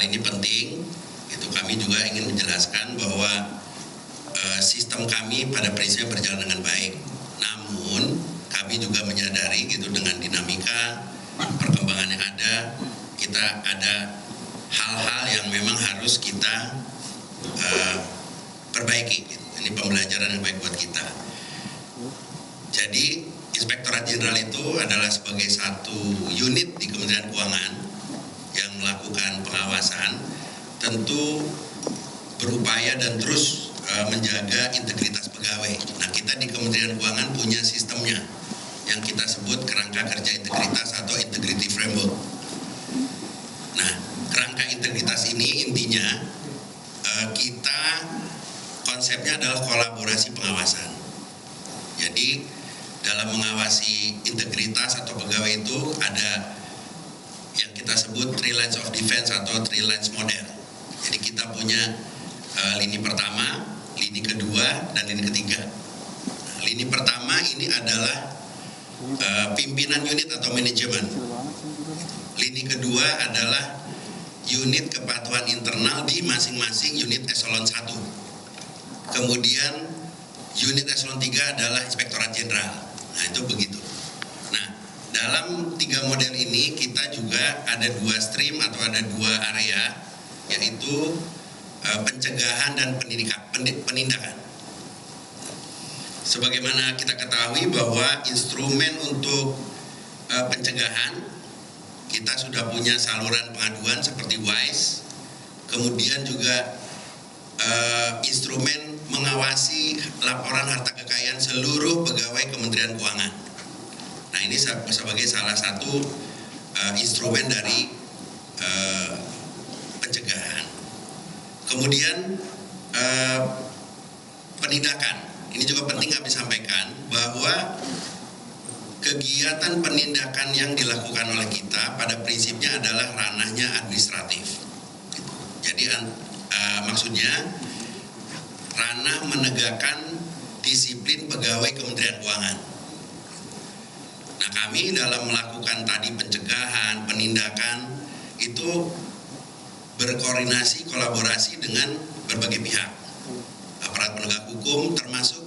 hal ini penting. Itu kami juga ingin menjelaskan bahwa sistem kami pada prinsipnya berjalan dengan baik. Namun kami juga menyadari gitu dengan dinamika perkembangan yang ada, kita ada hal-hal yang memang harus kita perbaiki. Gitu. Ini pembelajaran yang baik buat kita. Jadi Inspektorat Jenderal itu adalah sebagai satu unit di Kementerian Keuangan yang melakukan pengawasan, tentu berupaya dan terus menjaga integritas pegawai. Nah, kita di Kementerian Keuangan punya sistemnya yang kita sebut kerangka kerja integritas atau integrity framework. Nah, kerangka integritas ini intinya kita konsepnya adalah kolaborasi pengawasan. Jadi dalam mengawasi integritas atau pegawai itu ada yang kita sebut 3 lines of defense atau 3 lines model. Jadi kita punya lini pertama, lini kedua, dan lini ketiga. Nah, lini pertama ini adalah pimpinan unit atau manajemen. Lini kedua adalah unit kepatuhan internal di masing-masing unit eselon 1. Kemudian unit eselon 3 adalah Inspektorat Jenderal. Nah, itu begitu. Nah, dalam 3 model ini kita juga ada 2 stream atau ada 2 area, yaitu pencegahan dan penindakan. Sebagaimana kita ketahui bahwa instrumen untuk pencegahan kita sudah punya saluran pengaduan seperti WISE, kemudian juga instrumen mengawasi laporan harta kekayaan seluruh pegawai Kementerian Keuangan. Nah, ini sebagai salah satu instrumen dari pencegahan. Kemudian penindakan. Ini juga penting kami sampaikan bahwa kegiatan penindakan yang dilakukan oleh kita pada prinsipnya adalah ranahnya administratif. Jadi maksudnya ranah menegakkan disiplin pegawai Kementerian Keuangan. Nah, kami dalam melakukan tadi pencegahan, penindakan itu berkoordinasi, kolaborasi dengan berbagai pihak, aparat penegak hukum termasuk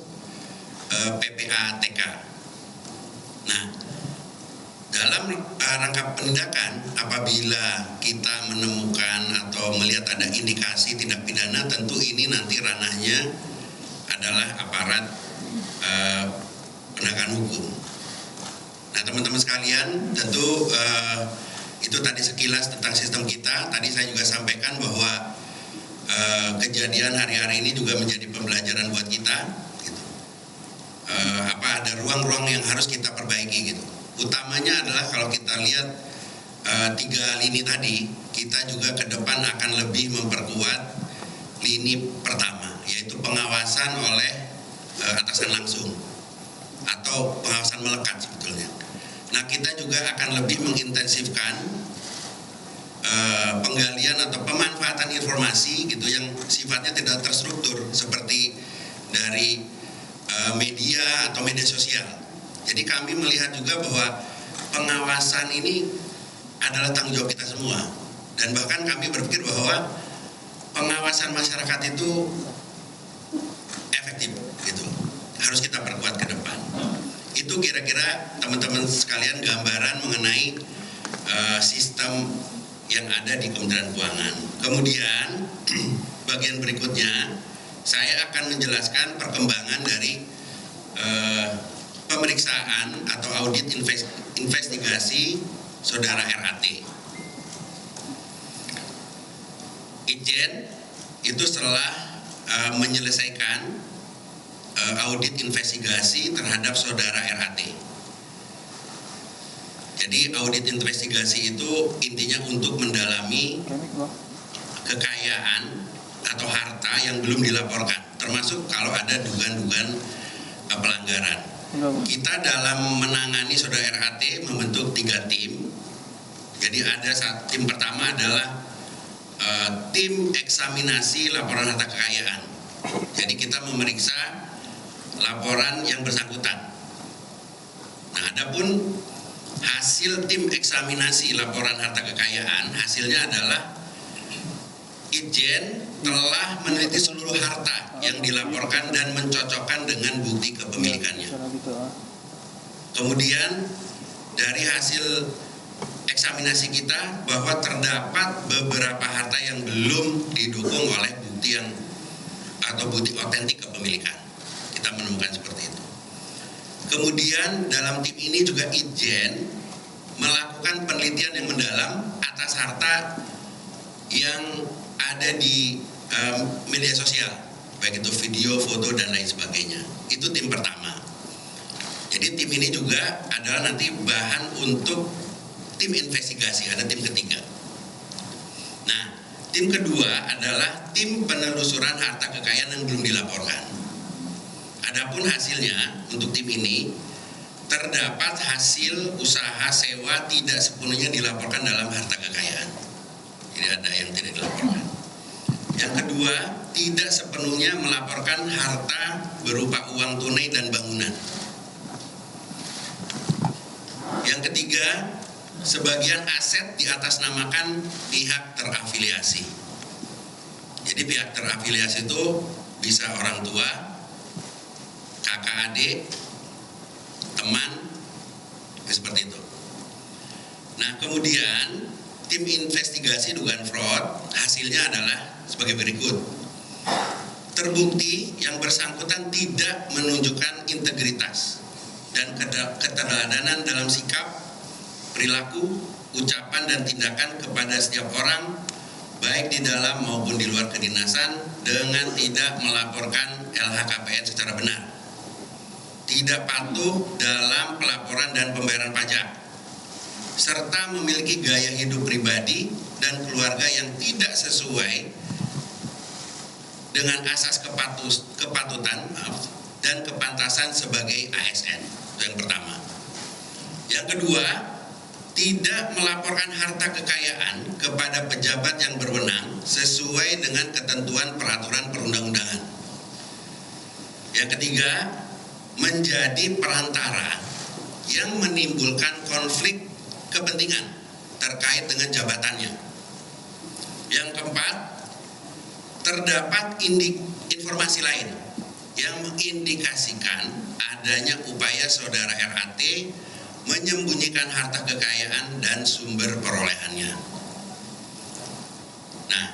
PPATK. Nah, dalam rangka penindakan, apabila kita menemukan atau melihat ada indikasi tindak pidana, tentu ini nanti ranahnya adalah aparat penegakan hukum. Nah, teman-teman sekalian, tentu itu tadi sekilas tentang sistem kita. Tadi saya juga sampaikan bahwa kejadian hari-hari ini juga menjadi pembelajaran buat kita. Gitu. Ada ruang-ruang yang harus kita perbaiki gitu. Utamanya adalah kalau kita lihat 3 lini tadi, kita juga ke depan akan lebih memperkuat lini pertama, yaitu pengawasan oleh atasan langsung atau pengawasan melekat sebetulnya. Nah, kita juga akan lebih mengintensifkan penggalian atau pemanfaatan informasi gitu yang sifatnya tidak terstruktur seperti dari media atau media sosial. Jadi kami melihat juga bahwa pengawasan ini adalah tanggung jawab kita semua, dan bahkan kami berpikir bahwa pengawasan masyarakat itu efektif gitu, harus kita perkuat ke depan. Itu kira-kira teman-teman sekalian gambaran mengenai sistem yang ada di Kementerian Keuangan. Kemudian bagian berikutnya saya akan menjelaskan perkembangan dari pemeriksaan atau audit investigasi saudara RAT. Itjen itu setelah menyelesaikan audit investigasi terhadap saudara RAT. Jadi audit investigasi itu intinya untuk mendalami kekayaan atau harta yang belum dilaporkan, termasuk kalau ada dugaan-dugaan pelanggaran. Kita dalam menangani saudara RAT membentuk 3 tim. Jadi ada tim pertama adalah tim eksaminasi laporan harta kekayaan. Jadi kita memeriksa laporan yang bersangkutan. Nah, adapun hasil tim eksaminasi laporan harta kekayaan, hasilnya adalah Itjen telah meneliti seluruh harta yang dilaporkan dan mencocokkan dengan bukti kepemilikannya. Kemudian dari hasil eksaminasi kita bahwa terdapat beberapa harta yang belum didukung oleh bukti atau bukti otentik kepemilikan. Kita menemukan seperti itu. Kemudian dalam tim ini juga Itjen melakukan penelitian yang mendalam atas harta yang ada di media sosial, baik itu video, foto, dan lain sebagainya. Itu tim pertama. Jadi tim ini juga adalah nanti bahan untuk tim investigasi, ada tim ketiga. Nah, tim kedua adalah tim penelusuran harta kekayaan yang belum dilaporkan. Adapun hasilnya untuk tim ini terdapat hasil usaha sewa tidak sepenuhnya dilaporkan dalam harta kekayaan. Jadi ada yang tidak dilaporkan. Yang kedua, tidak sepenuhnya melaporkan harta berupa uang tunai dan bangunan. Yang ketiga, sebagian aset diatasnamakan pihak terafiliasi. Jadi pihak terafiliasi itu bisa orang tua, kakak adik, teman, seperti itu. Nah, kemudian tim investigasi dugaan fraud hasilnya adalah sebagai berikut. Terbukti yang bersangkutan tidak menunjukkan integritas dan keteladanan dalam sikap, perilaku, ucapan, dan tindakan kepada setiap orang baik di dalam maupun di luar kedinasan dengan tidak melaporkan LHKPN secara benar, tidak patuh dalam pelaporan dan pembayaran pajak, serta memiliki gaya hidup pribadi dan keluarga yang tidak sesuai dengan asas kepatutan dan kepantasan sebagai ASN. Itu yang pertama. Yang kedua, tidak melaporkan harta kekayaan kepada pejabat yang berwenang sesuai dengan ketentuan peraturan perundang-undangan. Yang ketiga, menjadi perantara yang menimbulkan konflik kepentingan terkait dengan jabatannya. Yang keempat, terdapat informasi lain yang mengindikasikan adanya upaya saudara RAT menyembunyikan harta kekayaan dan sumber perolehannya. Nah,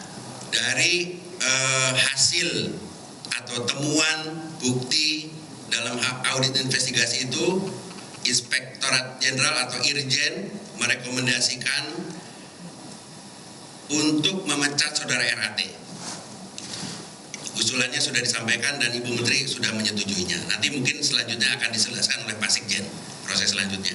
dari hasil atau temuan bukti dalam audit investigasi itu, Inspektorat Jenderal atau Irjen merekomendasikan untuk memecat saudara RAT. Usulannya sudah disampaikan dan Ibu Menteri sudah menyetujuinya. Nanti mungkin selanjutnya akan dijelaskan oleh Pak Sekjen proses selanjutnya.